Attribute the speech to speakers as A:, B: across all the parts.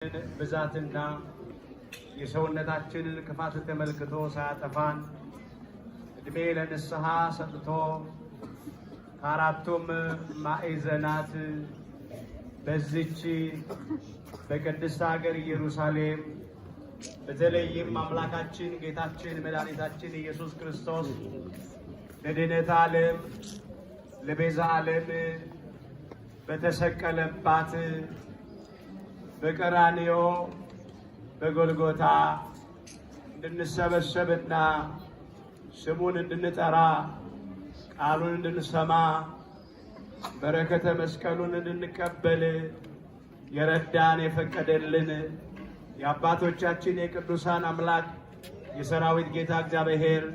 A: ብዛትና የሰውነታችንን ክፋት ተመልክቶ ሳያጠፋን እድሜ ለንስሐ ሰጥቶ ከአራቱም ማዕዘናት በዚች በቅድስት ሀገር ኢየሩሳሌም በተለይም አምላካችን ጌታችን መድኃኒታችን ኢየሱስ ክርስቶስ ለድኅነተ ዓለም ለቤዛ ዓለም በተሰቀለባት በቀራንዮ በጎልጎታ እንድንሰበሰብና ስሙን እንድንጠራ ቃሉን እንድንሰማ በረከተ መስቀሉን እንድንቀበል የረዳን የፈቀደልን የአባቶቻችን የቅዱሳን አምላክ የሰራዊት ጌታ እግዚአብሔር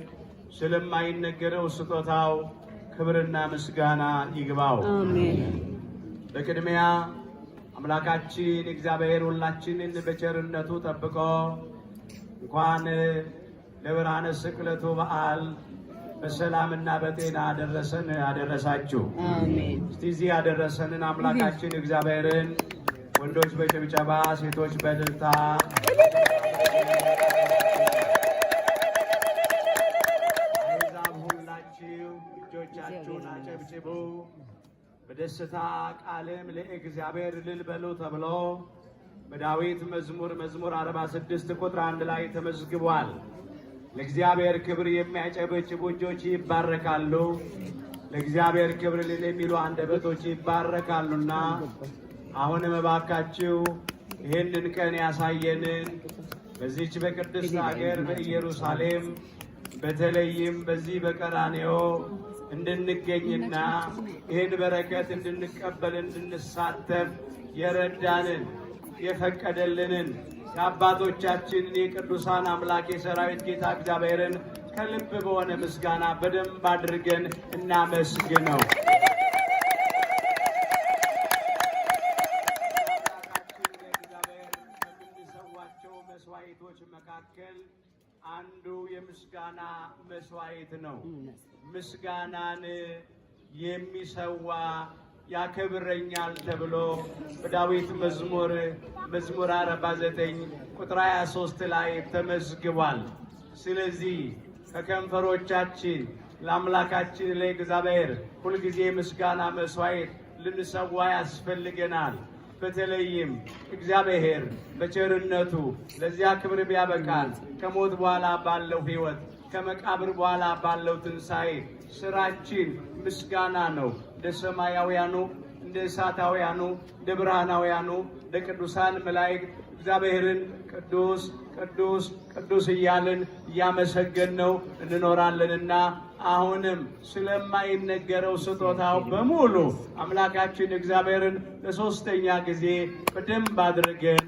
A: ስለማይነገረው ስጦታው ክብርና ምስጋና ይግባው። አሜን። በቅድሚያ አምላካችን እግዚአብሔር ሁላችንን በቸርነቱ ጠብቆ እንኳን ለብርሃነ ስቅለቱ በዓል በሰላምና በጤና አደረሰን አደረሳችሁ። አሜን። እስቲ እዚህ ያደረሰንን አምላካችን እግዚአብሔርን ወንዶች በጭብጨባ ሴቶች በእልልታ አሕዛብ ሁላችሁ እጆቻችሁን አጨብጭቡ በደስታ ቃልም ለእግዚአብሔር እልል በሉ ተብሎ በዳዊት መዝሙር 46 ቁጥር 1 ላይ ተመዝግቧል። ለእግዚአብሔር ክብር የሚያጨበጭቡ እጆች ይባረካሉ፣ ለእግዚአብሔር ክብር እልል የሚሉ አንደበቶች ይባረካሉና አሁንም እባካችሁ ይህንን ቀን ያሳየንን በዚች በቅድስት ሀገር በኢየሩሳሌም በተለይም በዚህ በቀራንዮ እንድንገኝና ይህን በረከት እንድንቀበል እንድንሳተፍ የረዳንን የፈቀደልንን የአባቶቻችንን የቅዱሳን አምላክ የሰራዊት ጌታ እግዚአብሔርን ከልብ በሆነ ምስጋና በደንብ አድርገን እናመስግነው። ከምንሰዋቸው መስዋዕቶች መካከል አንዱ የምስጋና መስዋዕት ነው። ምስጋናን የሚሰዋ ያከብረኛል ተብሎ በዳዊት መዝሙር 49 ቁጥር 23 ላይ ተመዝግቧል። ስለዚህ ከከንፈሮቻችን ለአምላካችን ለእግዚአብሔር ሁልጊዜ ምስጋና መስዋዕት ልንሰዋ ያስፈልገናል። በተለይም እግዚአብሔር በቸርነቱ ለዚያ ክብር ቢያበቃን ከሞት በኋላ ባለው ሕይወት ከመቃብር በኋላ ባለው ትንሣኤ ስራችን ምስጋና ነው። እንደ ሰማያውያኑ እንደ እሳታውያኑ እንደ ብርሃናውያኑ እንደ ቅዱሳን መላእክት እግዚአብሔርን ቅዱስ ቅዱስ ቅዱስ እያልን እያመሰገንነው እንኖራለንና አሁንም ስለማይነገረው ስጦታው በሙሉ አምላካችን እግዚአብሔርን ለሶስተኛ ጊዜ በደንብ አድርገን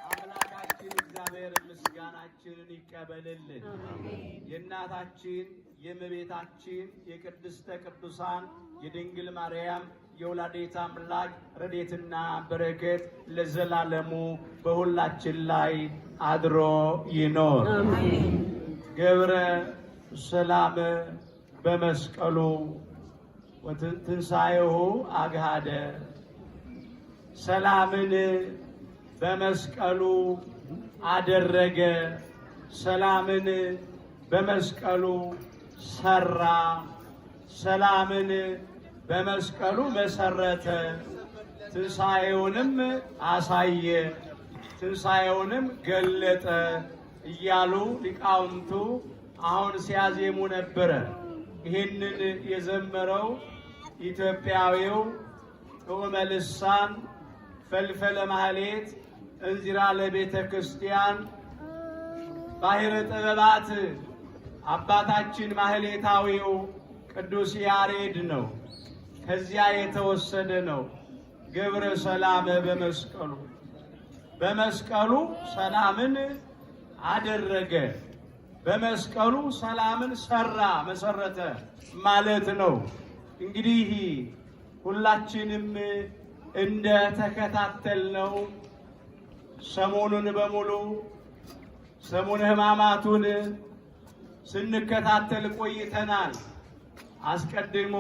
A: አምላካችን እግዚአብሔር ምስጋናችንን ይቀበልልን። የእናታችን የእመቤታችን የቅድስተ ቅዱሳን የድንግል ማርያም የወላዲተ አምላክ ረድኤትና በረከት ለዘላለሙ በሁላችን ላይ አድሮ ይኖር። ገብረ ሰላም በመስቀሉ ወትንሣኤሁ አግሃደ። ሰላምን በመስቀሉ አደረገ፣ ሰላምን በመስቀሉ ሰራ፣ ሰላምን በመስቀሉ መሰረተ፣ ትንሣኤውንም አሳየ፣ ትንሣኤውንም ገለጠ እያሉ ሊቃውንቱ አሁን ሲያዜሙ ነበረ። ይህንን የዘመረው ኢትዮጵያዊው ጥዑመ ልሳን ፈልፈለ ማህሌት እንዚራ ለቤተ ክርስቲያን ባሕረ ጥበባት አባታችን ማህሌታዊው ቅዱስ ያሬድ ነው። ከዚያ የተወሰደ ነው። ገብረ ሰላም በመስቀሉ በመስቀሉ ሰላምን አደረገ፣ በመስቀሉ ሰላምን ሰራ መሰረተ ማለት ነው። እንግዲህ ሁላችንም እንደ ተከታተልነው ሰሞኑን በሙሉ ሰሙነ ሕማማቱን ስንከታተል ቆይተናል። አስቀድሞ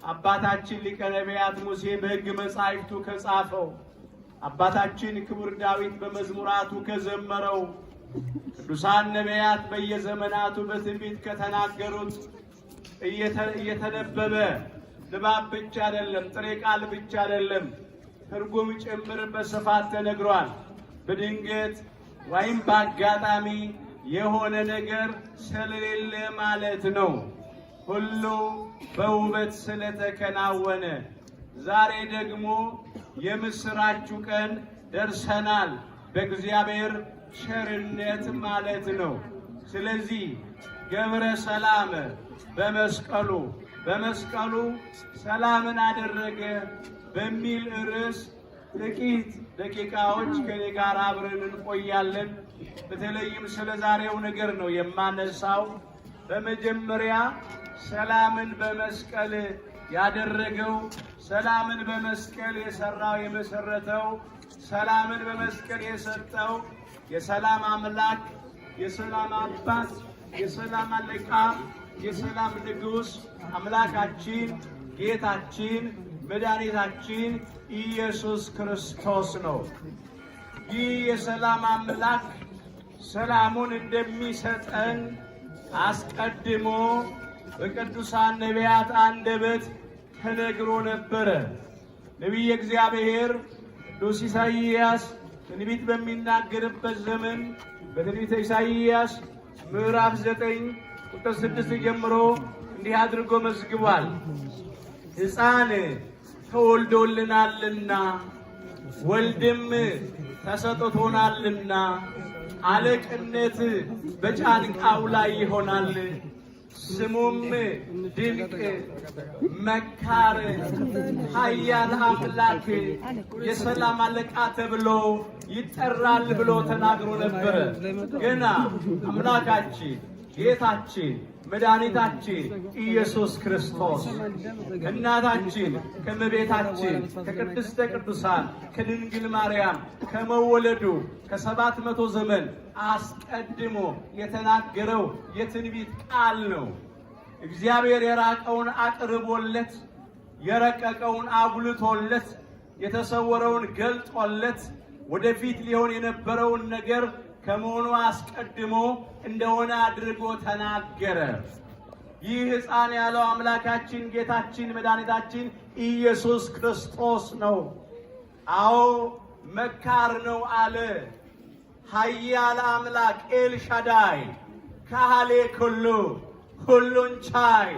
A: አባታችን ሊቀ ነቢያት ሙሴ በሕግ መጻሕፍቱ ከጻፈው አባታችን ክቡር ዳዊት በመዝሙራቱ ከዘመረው ቅዱሳን ነቢያት በየዘመናቱ በትንቢት ከተናገሩት እየተነበበ ንባብ ብቻ አይደለም፣ ጥሬ ቃል ብቻ አይደለም፣ ትርጉም ጭምር በስፋት ተነግሯል። በድንገት ወይም በአጋጣሚ የሆነ ነገር ስለሌለ ማለት ነው። ሁሉ በውበት ስለተከናወነ ዛሬ ደግሞ የምስራቹ ቀን ደርሰናል፣ በእግዚአብሔር ቸርነት ማለት ነው። ስለዚህ ገብረ ሰላም በመስቀሉ ሰላምን አደረገ በሚል ርዕስ ጥቂት ደቂቃዎች ከኔ ጋር አብረን እንቆያለን። በተለይም ስለ ዛሬው ነገር ነው የማነሳው። በመጀመሪያ ሰላምን በመስቀል ያደረገው፣ ሰላምን በመስቀል የሰራው የመሰረተው፣ ሰላምን በመስቀል የሰጠው የሰላም አምላክ፣ የሰላም አባት፣ የሰላም አለቃ፣ የሰላም ንጉሥ አምላካችን ጌታችን መድኃኒታችን ኢየሱስ ክርስቶስ ነው። ይህ የሰላም አምላክ ሰላሙን እንደሚሰጠን አስቀድሞ በቅዱሳን ነቢያት አንደበት ተነግሮ ነበረ። ነቢየ እግዚአብሔር ቅዱስ ኢሳይያስ ትንቢት በሚናገርበት ዘመን በትንቢተ ኢሳይያስ ምዕራፍ 9 ቁጥር 6 ጀምሮ እንዲህ አድርጎ መዝግቧል። ሕፃን ተወልዶልናልና ወልድም ተሰጥቶናልና አለቅነት በጫንቃው ላይ ይሆናል። ስሙም ድንቅ መካር፣ ኃያል አምላክ፣ የሰላም አለቃ ተብሎ ይጠራል ብሎ ተናግሮ ነበረ። ገና አምላካችን ጌታችን መድኃኒታችን ኢየሱስ ክርስቶስ እናታችን ከእመቤታችን ከቅድስተ ቅዱሳን ከድንግል ማርያም ከመወለዱ ከ700 ዘመን አስቀድሞ የተናገረው የትንቢት ቃል ነው። እግዚአብሔር የራቀውን አቅርቦለት፣ የረቀቀውን አጉልቶለት፣ የተሰወረውን ገልጦለት ወደፊት ሊሆን የነበረውን ነገር ከመሆኑ አስቀድሞ እንደሆነ አድርጎ ተናገረ። ይህ ሕፃን ያለው አምላካችን ጌታችን መድኃኒታችን ኢየሱስ ክርስቶስ ነው። አዎ መካር ነው አለ። ኃያል አምላክ ኤልሻዳይ ካህሌ ኩሉ ሁሉን ቻይ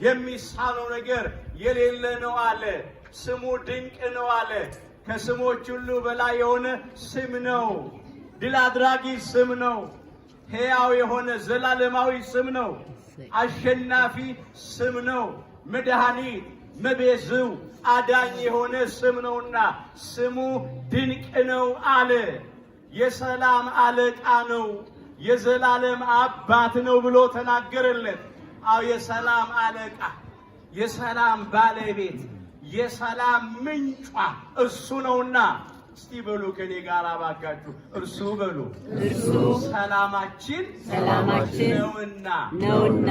A: የሚሳነው ነገር የሌለ ነው አለ። ስሙ ድንቅ ነው አለ። ከስሞች ሁሉ በላይ የሆነ ስም ነው። ድል አድራጊ ስም ነው። ሕያው የሆነ ዘላለማዊ ስም ነው። አሸናፊ ስም ነው። መድኃኒት መቤዝው አዳኝ የሆነ ስም ነውና ስሙ ድንቅ ነው አለ። የሰላም አለቃ ነው፣ የዘላለም አባት ነው ብሎ ተናገረለት። አዎ የሰላም አለቃ፣ የሰላም ባለቤት፣ የሰላም ምንጯ እሱ ነውና እስቲ በሉ ከኔ ጋር አባካችሁ እርሱ በሉ። እርሱ ሰላማችን ነውና።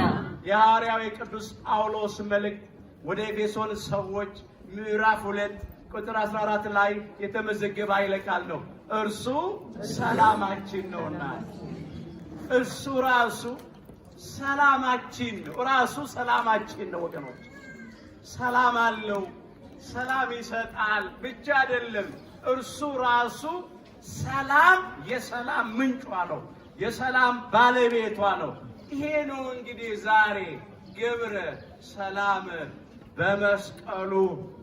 A: የሐዋርያው የቅዱስ ጳውሎስ መልእክት ወደ ኤፌሶን ሰዎች ምዕራፍ 2 ቁጥር 14 ላይ የተመዘገበ ኃይለ ቃል ነው። እርሱ ሰላማችን ነውና። እርሱ ራሱ ሰላማችን ነው። ራሱ ሰላማችን ነው ወገኖች። ሰላም አለው፣ ሰላም ይሰጣል ብቻ አይደለም። እርሱ ራሱ ሰላም የሰላም ምንጯ ነው፣ የሰላም ባለቤቷ ነው። ይሄ ነው እንግዲህ ዛሬ ገብረ ሰላም በመስቀሉ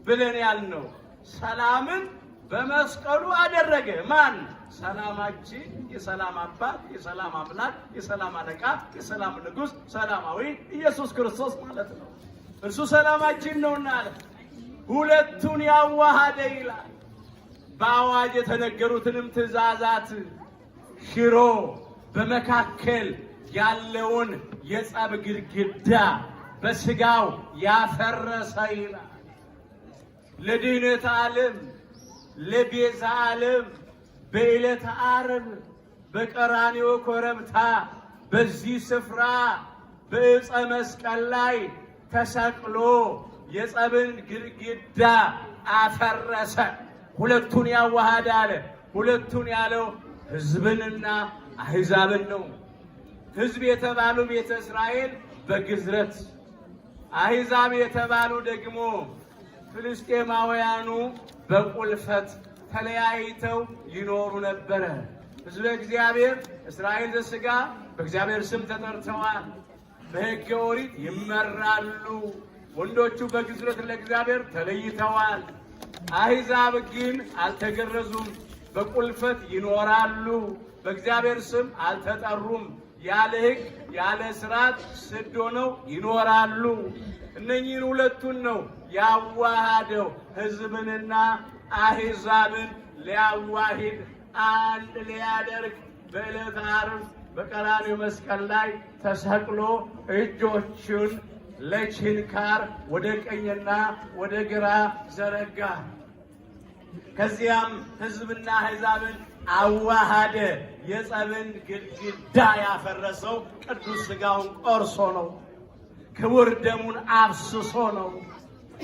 A: ብለን ያልነው። ሰላምን በመስቀሉ አደረገ። ማን? ሰላማችን፣ የሰላም አባት፣ የሰላም አምላክ፣ የሰላም አለቃ፣ የሰላም ንጉሥ፣ ሰላማዊ ኢየሱስ ክርስቶስ ማለት ነው። እርሱ ሰላማችን ነውና አለ። ሁለቱን ያዋሃደ ይላል። በአዋጅ የተነገሩትንም ትእዛዛት ሽሮ በመካከል ያለውን የጸብ ግድግዳ በስጋው ያፈረሰ ይላል። ለድህነት ዓለም ለቤዛ ዓለም በዕለተ ዓርብ በቀራንዮ ኮረብታ በዚህ ስፍራ በዕፀ መስቀል ላይ ተሰቅሎ የጸብን ግድግዳ አፈረሰ። ሁለቱን ያዋሃደ አለ። ሁለቱን ያለው ሕዝብንና አሕዛብን ነው። ሕዝብ የተባሉ ቤተ እስራኤል በግዝረት፣ አሕዛብ የተባሉ ደግሞ ፍልስጤማውያኑ በቁልፈት ተለያይተው ይኖሩ ነበረ። ሕዝበ እግዚአብሔር እስራኤል ዘሥጋ በእግዚአብሔር ስም ተጠርተዋል። በሕገ ኦሪት ይመራሉ። ወንዶቹ በግዝረት ለእግዚአብሔር ተለይተዋል። አሕዛብ ግን አልተገረዙም፣ በቁልፈት ይኖራሉ። በእግዚአብሔር ስም አልተጠሩም። ያለ ሕግ ያለ ሥርዓት ስድ ሆነው ይኖራሉ። እነኚህን ሁለቱን ነው ያዋሃደው። ሕዝብንና አሕዛብን ሊያዋሂድ አንድ ሊያደርግ በዕለተ ዓርብ በቀራንዮ መስቀል ላይ ተሰቅሎ እጆቹን ለችንካር ወደ ቀኝና ወደ ግራ ዘረጋ። ከዚያም ሕዝብና አሕዛብን አዋሃደ። የጸብን ግድግዳ ያፈረሰው ቅዱስ ሥጋውን ቆርሶ ነው። ክቡር ደሙን አፍስሶ ነው።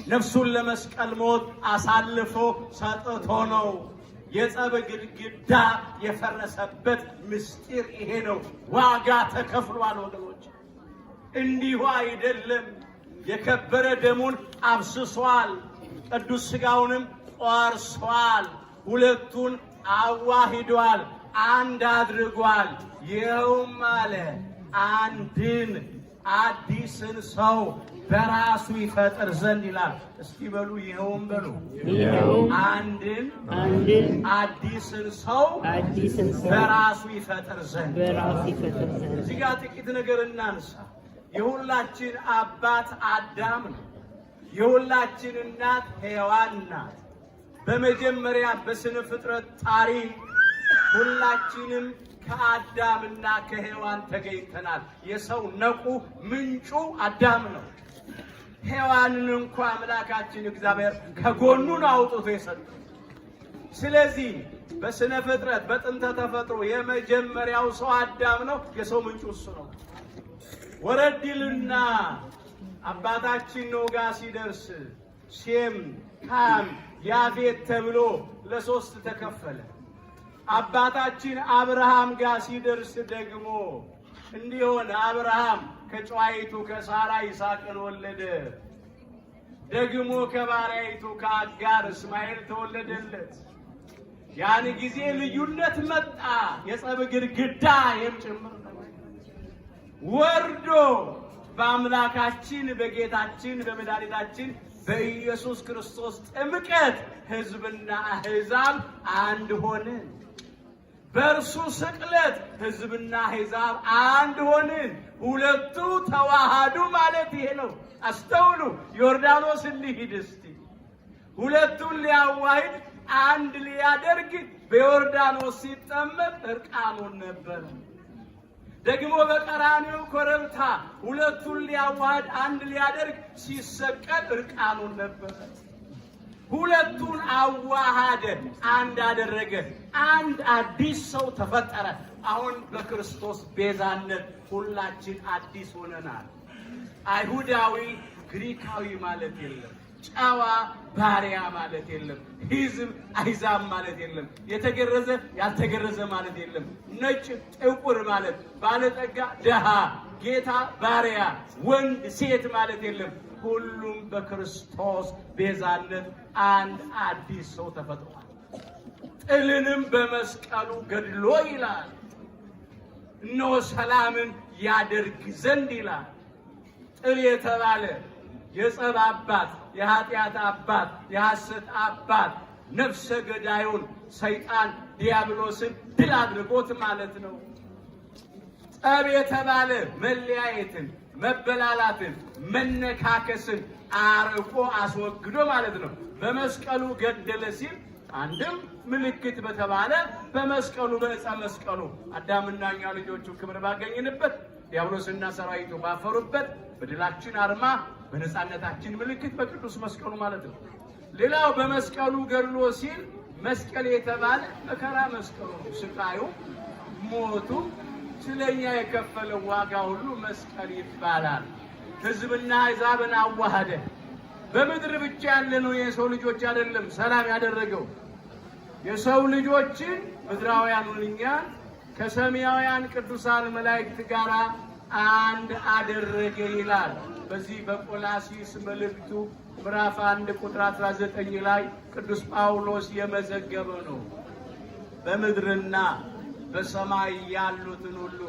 A: ነፍሱን ለመስቀል ሞት አሳልፎ ሰጥቶ ነው። የጸብ ግድግዳ የፈረሰበት ምስጢር ይሄ ነው። ዋጋ ተከፍሏል ወገኖች። እንዲሁ አይደለም። የከበረ ደሙን አፍስሷል። ቅዱስ ሥጋውንም ቆርሷል። ሁለቱን አዋሂዷል፣ አንድ አድርጓል። ይኸውም አለ አንድን አዲስን ሰው በራሱ ይፈጥር ዘንድ ይላል። እስቲ በሉ ይኸውም በሉ። አንድን አዲስን ሰው በራሱ ይፈጥር ዘንድ። እዚህ ጋር ጥቂት ነገር እናንሳ። የሁላችን አባት አዳም ነው። የሁላችን እናት ሔዋን ናት። በመጀመሪያ በስነ ፍጥረት ታሪክ ሁላችንም ከአዳምና ከሔዋን ተገኝተናል። የሰው ነቁ ምንጩ አዳም ነው። ሔዋንን እንኳ አምላካችን እግዚአብሔር ከጎኑን አውጥቶ የሰጠው። ስለዚህ በስነ ፍጥረት በጥንተ ተፈጥሮ የመጀመሪያው ሰው አዳም ነው። የሰው ምንጩ እሱ ነው። ወረድልና አባታችን ኖህ ጋር ሲደርስ ሴም፣ ካም፣ ያፌት ተብሎ ለሶስት ተከፈለ። አባታችን አብርሃም ጋር ሲደርስ ደግሞ እንዲሆን አብርሃም ከጨዋይቱ ከሳራ ይስሐቅን ወለደ። ደግሞ ከባሪያይቱ ከአጋር እስማኤል ተወለደለት። ያን ጊዜ ልዩነት መጣ። የጸብ ግድግዳ ጭምር ነው ወርዶ በአምላካችን በጌታችን በመድኃኒታችን በኢየሱስ ክርስቶስ ጥምቀት ሕዝብና አሕዛብ አንድ ሆንን። በእርሱ ስቅለት ሕዝብና አሕዛብ አንድ ሆንን። ሁለቱ ተዋሃዱ ማለት ይሄ ነው። አስተውሉ። ዮርዳኖስ እንሂድ እስቲ። ሁለቱን ሊያዋሂድ አንድ ሊያደርግ በዮርዳኖስ ሲጠመቅ እርቃኑን ነበር። ደግሞ በቀራንዮ ኮረብታ ሁለቱን ሊያዋህድ አንድ ሊያደርግ ሲሰቀል እርቃኑን ነበር። ሁለቱን አዋሃደ፣ አንድ አደረገ። አንድ አዲስ ሰው ተፈጠረ። አሁን በክርስቶስ ቤዛነት ሁላችን አዲስ ሆነናል። አይሁዳዊ ግሪካዊ ማለት የለም። ጨዋ ባሪያ ማለት የለም። ሕዝብ አሕዛብ ማለት የለም። የተገረዘ ያልተገረዘ ማለት የለም። ነጭ ጥቁር ማለት፣ ባለጠጋ ደሃ፣ ጌታ ባሪያ፣ ወንድ ሴት ማለት የለም። ሁሉም በክርስቶስ ቤዛነት አንድ አዲስ ሰው ተፈጥሯል። ጥልንም በመስቀሉ ገድሎ ይላል። እነሆ ሰላምን ያደርግ ዘንድ ይላል። ጥል የተባለ የጸብ አባት፣ የኃጢአት አባት፣ የሐሰት አባት፣ ነፍሰ ገዳዩን ሰይጣን ዲያብሎስን ድል አድርጎት ማለት ነው። ጸብ የተባለ መለያየትን፣ መበላላትን፣ መነካከስን አርቆ አስወግዶ ማለት ነው። በመስቀሉ ገደለ ሲል አንድም ምልክት በተባለ በመስቀሉ በዕፀ መስቀሉ አዳምና እኛ ልጆቹ ክብር ባገኝንበት፣ ዲያብሎስና ሰራዊቱ ባፈሩበት በድላችን አርማ በነፃነታችን ምልክት በቅዱስ መስቀሉ ማለት ነው። ሌላው በመስቀሉ ገድሎ ሲል መስቀል የተባለ መከራ መስቀሉ ነው። ስቃዩ፣ ሞቱ ስለኛ የከፈለው ዋጋ ሁሉ መስቀል ይባላል። ሕዝብና አሕዛብን አዋሃደ። በምድር ብቻ ያለነው የሰው ልጆች አይደለም ሰላም ያደረገው የሰው ልጆችን ምድራውያኑን እኛን ከሰማያውያን ቅዱሳን መላእክት ጋር አንድ አደረገ ይላል። በዚህ በቆላስይስ መልእክቱ ምዕራፍ 1 ቁጥር 19 ላይ ቅዱስ ጳውሎስ የመዘገበው ነው። በምድርና በሰማይ ያሉትን ሁሉ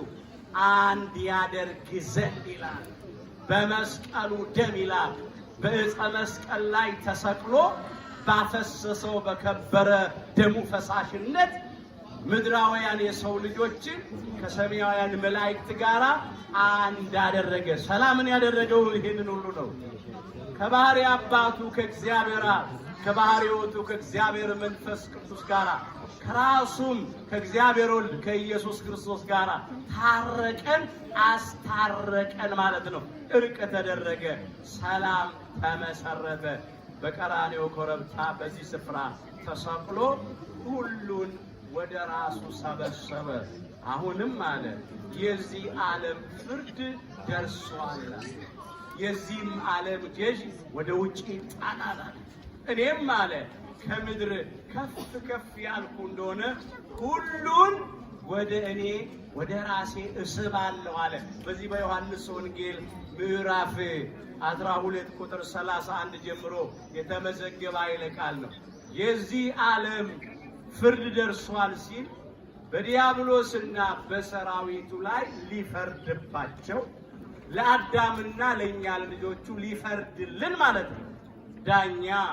A: አንድ ያደርግ ዘንድ ይላል። በመስቀሉ ደም ይላል። በዕፀ መስቀል ላይ ተሰቅሎ ባፈሰሰው በከበረ ደሙ ፈሳሽነት ምድራውያን የሰው ልጆችን ከሰማያውያን መላእክት ጋር አንድ አደረገ። ሰላምን ያደረገው ይህንን ሁሉ ነው። ከባህሪ አባቱ ከእግዚአብሔር ከባህሪ ሕይወቱ ከእግዚአብሔር መንፈስ ቅዱስ ጋር ከራሱም ከእግዚአብሔር ወልድ ከኢየሱስ ክርስቶስ ጋር ታረቀን፣ አስታረቀን ማለት ነው። እርቅ ተደረገ፣ ሰላም ተመሰረተ። በቀራንዮ ኮረብታ በዚህ ስፍራ ተሰቅሎ ሁሉን ወደ ራሱ ሰበሰበ። አሁንም አለ የዚህ ዓለም ፍርድ ደርሷል። የዚህም ዓለም ገዥ ወደ ውጪ ጣናል። እኔም አለ ከምድር ከፍ ከፍ ያልኩ እንደሆነ ሁሉን ወደ እኔ ወደ ራሴ እስባለሁ አለ። በዚህ በዮሐንስ ወንጌል ምዕራፍ 12 ቁጥር 31 ጀምሮ የተመዘገበ ኃይለ ቃል ነው። የዚህ ዓለም ፍርድ ደርሷል ሲል በዲያብሎስና በሰራዊቱ ላይ ሊፈርድባቸው ለአዳምና ለእኛ ልጆቹ ሊፈርድልን ማለት ነው። ዳኛ